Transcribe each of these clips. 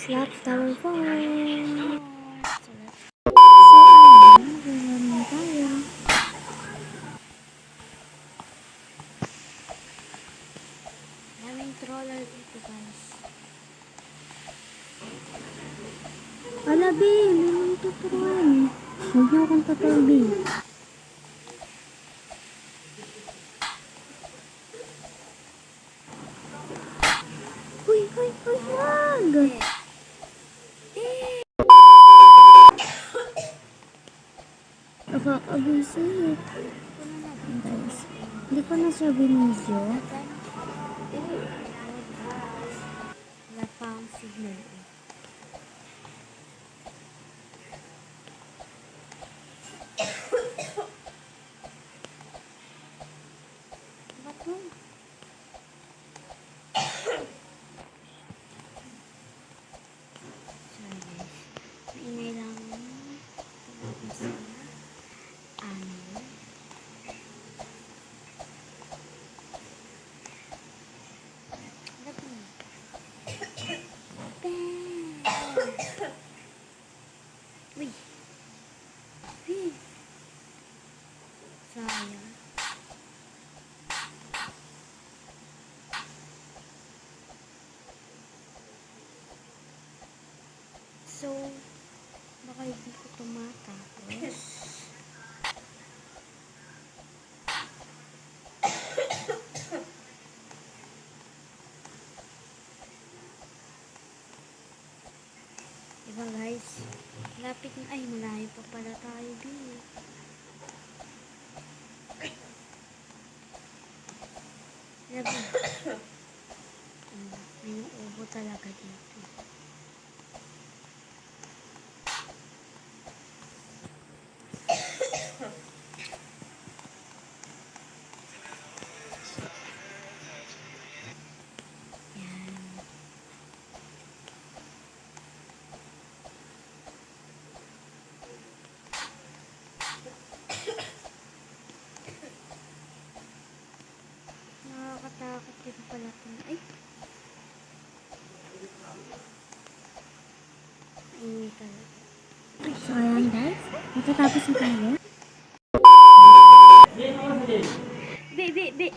Slaps Tower 4. So, ayun, gawin tayo. Daming troller dito, guys. Ala, B, may mga tuturuan. Huwag niyo akong tuturo, B. Uy, wag! Nakakabisit. Guys, hindi ko na siya binisyo. Wala pa ang signal. Ba't mo? Sorry guys. Maingay lang. Tapos na. Ba't mo? Uy. Uy. Sayang. So, baka hindi ko tumatapos. Diba guys? Lapit na. Ay, malayo pa pala tayo, B. Diba? May ubo talaga dito. Yan. Nakakatakot din pala ito. Ay! Ay, talaga. So, ayan guys. Matatapos na tayo. Be.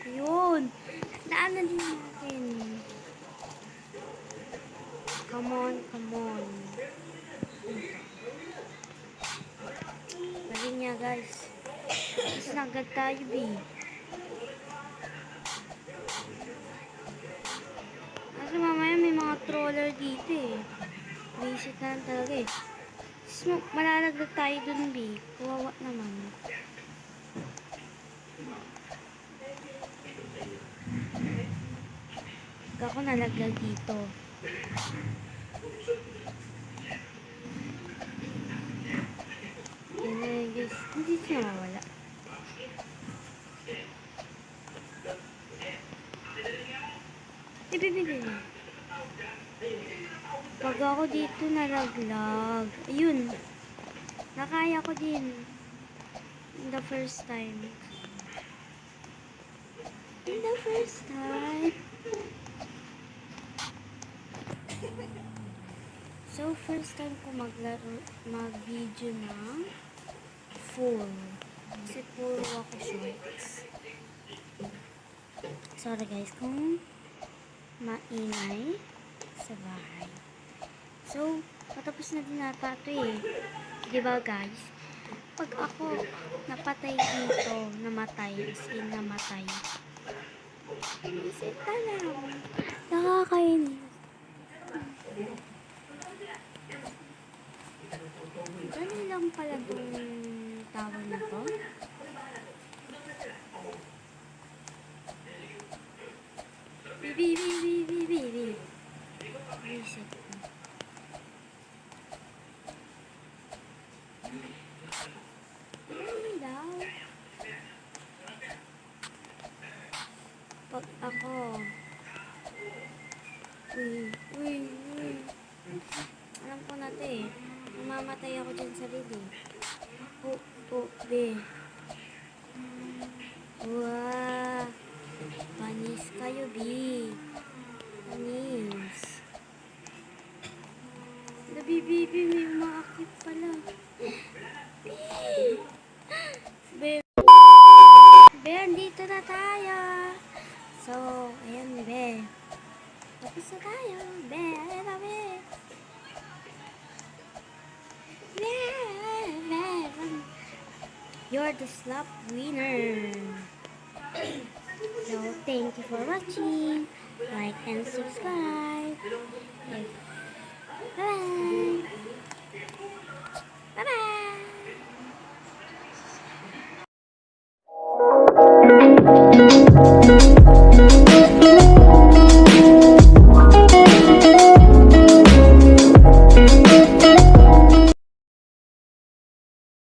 Ayun. Daanan din natin. Come on. Bali niya guys. Mas nagad tayo, B. Kasi mamaya may mga troller dito eh. Visit na lang talaga eh. Malalaglag tayo dun, B. Kawawa naman. Ako nalaglag dito. Yan na guys. Hindi siya mawala. Ibibigay na. Pag ako dito nalaglag. Ayun. Nakaya ko din. The first time. So, first time ko mag-video ng full. Kasi puro ako shorts. Sorry guys kung maingay sa bahay. So, patapos na din nata ito eh. Diba guys? Pag ako napatay dito, namatay, as in namatay. Isip ka lang. Nakakainis. Ganun lang pala itong tawag na to. Bibi. Reset ko. Ano daw? Pag ako uy. Alam ko na ito eh. Mamamatay ako dyan sa lid eh. Be. Wow. Panis kayo, B. Anis. Nabibibi, may umaakit pala. Be, be, andito na tayo. So, ayan, be. Tapos na tayo. Be, ayan na, be. Be, be. You're the slap winner. So, thank you for watching. Like and subscribe. Bye-bye. Bye-bye.